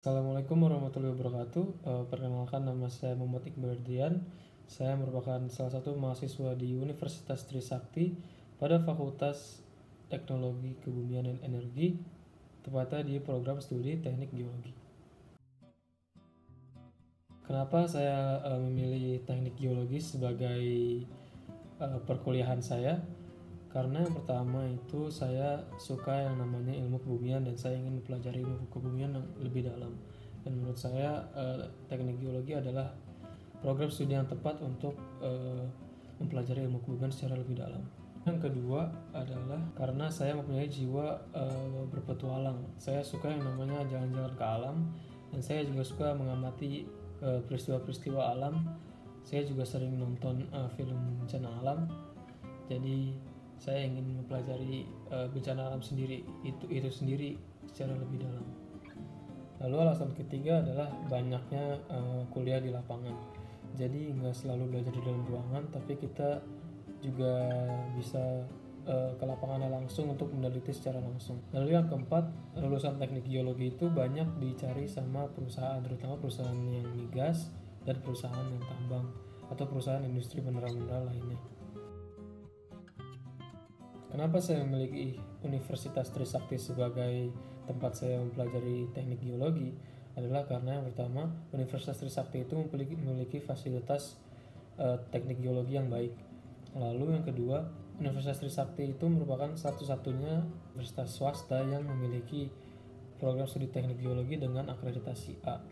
Assalamualaikum warahmatullahi wabarakatuh. Perkenalkan, nama saya Muhammad Iqbal Ardian. Saya merupakan salah satu mahasiswa di Universitas Trisakti pada Fakultas Teknologi Kebumian dan Energi, tepatnya di program studi Teknik Geologi. Kenapa saya memilih Teknik Geologi sebagai perkuliahan saya? Karena yang pertama itu saya suka yang namanya ilmu kebumian dan saya ingin mempelajari ilmu kebumian yang lebih dalam. Dan menurut saya teknik geologi adalah program studi yang tepat untuk mempelajari ilmu kebumian secara lebih dalam. Yang kedua adalah karena saya mempunyai jiwa berpetualang. Saya suka yang namanya jalan-jalan ke alam dan saya juga suka mengamati peristiwa-peristiwa alam. Saya juga sering nonton film bencana alam. Jadi saya ingin mempelajari bencana alam sendiri itu sendiri secara lebih dalam. Lalu alasan ketiga adalah banyaknya kuliah di lapangan. Jadi nggak selalu belajar di dalam ruangan, tapi kita juga bisa ke lapangannya langsung untuk meneliti secara langsung. Lalu yang keempat, lulusan teknik geologi itu banyak dicari sama perusahaan, terutama perusahaan yang migas dan perusahaan yang tambang atau perusahaan industri mineral-mineral lainnya. Kenapa saya memiliki Universitas Trisakti sebagai tempat saya mempelajari teknik geologi adalah karena yang pertama, Universitas Trisakti itu memiliki fasilitas teknik geologi yang baik. Lalu yang kedua, Universitas Trisakti itu merupakan satu-satunya universitas swasta yang memiliki program studi teknik geologi dengan akreditasi A.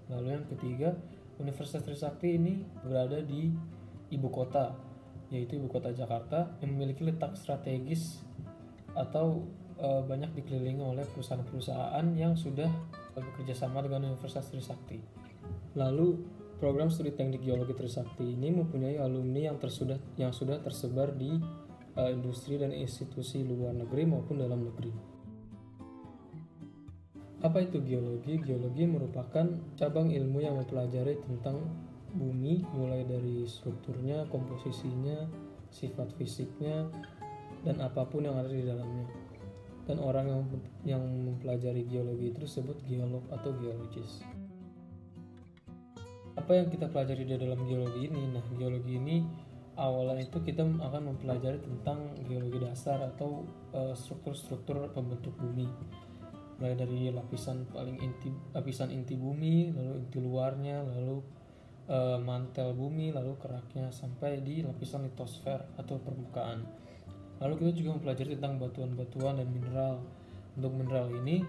Lalu yang ketiga, Universitas Trisakti ini berada di ibu kota, yaitu ibu kota Jakarta, yang memiliki letak strategis atau banyak dikelilingi oleh perusahaan-perusahaan yang sudah bekerja sama dengan Universitas Trisakti. Lalu program studi teknik geologi Trisakti ini mempunyai alumni yang sudah tersebar di industri dan institusi luar negeri maupun dalam negeri. Apa itu geologi? Geologi merupakan cabang ilmu yang mempelajari tentang bumi, mulai dari strukturnya, komposisinya, sifat fisiknya, dan apapun yang ada di dalamnya. Dan orang yang mempelajari geologi itu disebut geolog atau geologis. Apa yang kita pelajari di dalam geologi ini? Nah, geologi ini awalnya itu kita akan mempelajari tentang geologi dasar atau struktur-struktur pembentuk bumi, mulai dari lapisan inti bumi, lalu inti luarnya, lalu mantel bumi, lalu keraknya, sampai di lapisan litosfer atau permukaan. Lalu kita juga mempelajari tentang batuan-batuan dan mineral. Untuk mineral ini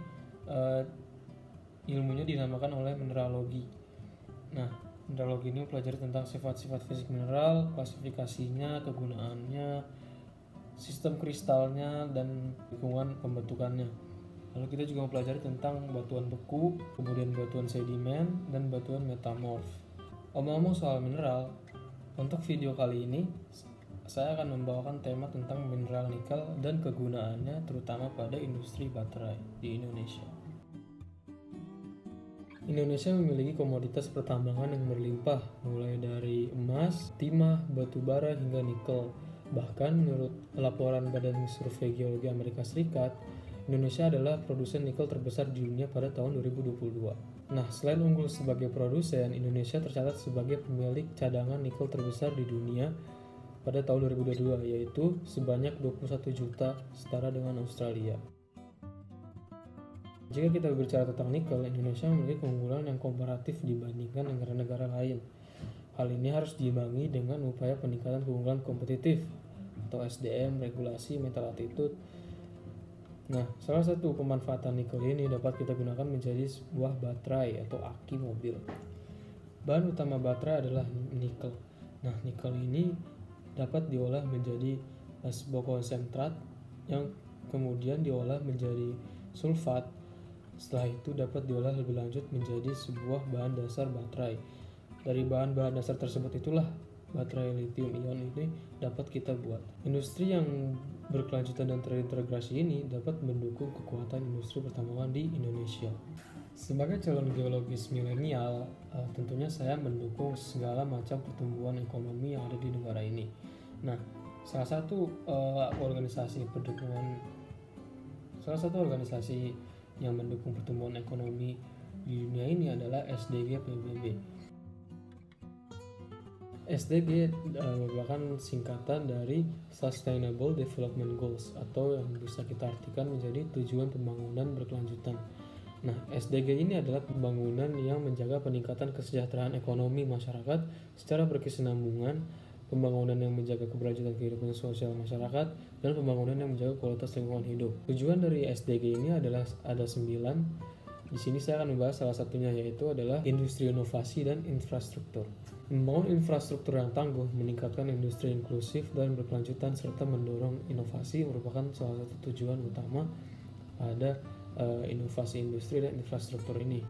ilmunya dinamakan oleh mineralogi. Nah, mineralogi ini mempelajari tentang sifat-sifat fisik mineral, klasifikasinya, kegunaannya, sistem kristalnya, dan lingkungan pembentukannya. Lalu kita juga mempelajari tentang batuan beku, kemudian batuan sedimen, dan batuan metamorf. Omong-omong soal mineral, untuk video kali ini saya akan membawakan tema tentang mineral nikel dan kegunaannya terutama pada industri baterai di Indonesia. Indonesia memiliki komoditas pertambangan yang berlimpah, mulai dari emas, timah, batu bara, hingga nikel. Bahkan menurut laporan Badan Survei Geologi Amerika Serikat, Indonesia adalah produsen nikel terbesar di dunia pada tahun 2022. Nah, selain unggul sebagai produsen, Indonesia tercatat sebagai pemilik cadangan nikel terbesar di dunia pada tahun 2022, yaitu sebanyak 21 juta, setara dengan Australia. Jika kita berbicara tentang nikel, Indonesia memiliki keunggulan yang komparatif dibandingkan negara-negara lain. Hal ini harus diimbangi dengan upaya peningkatan keunggulan kompetitif atau SDM, regulasi, metal attitude. Nah, salah satu pemanfaatan nikel ini dapat kita gunakan menjadi sebuah baterai atau aki mobil. Bahan utama baterai adalah nikel. Nah, nikel ini dapat diolah menjadi sebuah konsentrat yang kemudian diolah menjadi sulfat. Setelah itu dapat diolah lebih lanjut menjadi sebuah bahan dasar baterai. Dari bahan-bahan dasar tersebut itulah baterai lithium ion ini dapat kita buat. Industri yang berkelanjutan dan terintegrasi ini dapat mendukung kekuatan industri pertambangan di Indonesia. Sebagai calon geologis milenial, tentunya saya mendukung segala macam pertumbuhan ekonomi yang ada di negara ini. Nah, salah satu organisasi yang mendukung pertumbuhan ekonomi di dunia ini adalah SDG PBB. SDG merupakan singkatan dari Sustainable Development Goals, atau yang bisa kita artikan menjadi tujuan pembangunan berkelanjutan. Nah, SDG ini adalah pembangunan yang menjaga peningkatan kesejahteraan ekonomi masyarakat secara berkesinambungan, pembangunan yang menjaga keberlanjutan kehidupan sosial masyarakat, dan pembangunan yang menjaga kualitas lingkungan hidup. Tujuan dari SDG ini adalah ada 9. Di sini saya akan membahas salah satunya, yaitu adalah industri inovasi dan infrastruktur. Membangun infrastruktur yang tangguh, meningkatkan industri inklusif dan berkelanjutan, serta mendorong inovasi merupakan salah satu tujuan utama pada inovasi industri dan infrastruktur ini.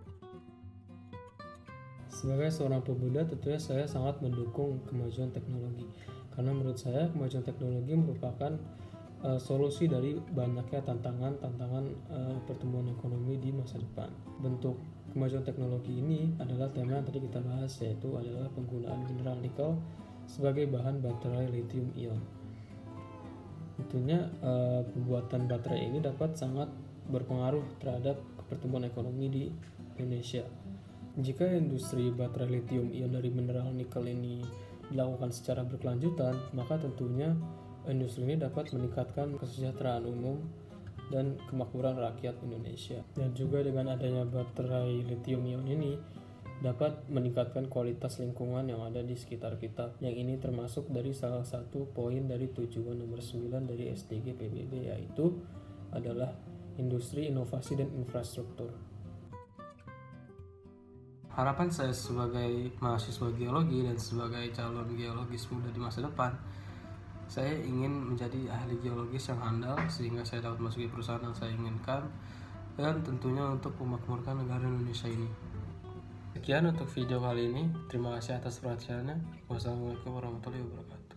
Sebagai seorang pemuda, tentunya saya sangat mendukung kemajuan teknologi, karena menurut saya kemajuan teknologi merupakan solusi dari banyaknya tantangan pertumbuhan ekonomi di masa depan. Bentuk kemajuan teknologi ini adalah tema yang tadi kita bahas, yaitu adalah penggunaan mineral nikel sebagai bahan baterai lithium ion. Tentunya pembuatan baterai ini dapat sangat berpengaruh terhadap pertumbuhan ekonomi di Indonesia. Jika industri baterai lithium ion dari mineral nikel ini dilakukan secara berkelanjutan, maka tentunya industri ini dapat meningkatkan kesejahteraan umum dan kemakmuran rakyat Indonesia. Dan juga dengan adanya baterai lithium ion ini dapat meningkatkan kualitas lingkungan yang ada di sekitar kita. Yang ini termasuk dari salah satu poin dari tujuan nomor 9 dari SDG PBB, yaitu adalah industri, inovasi, dan infrastruktur. Harapan saya sebagai mahasiswa geologi dan sebagai calon geologis muda di masa depan, saya ingin menjadi ahli geologis yang handal sehingga saya dapat masuk di perusahaan yang saya inginkan, dan tentunya untuk memakmurkan negara Indonesia ini. Sekian untuk video kali ini. Terima kasih atas perhatiannya. Wassalamualaikum warahmatullahi wabarakatuh.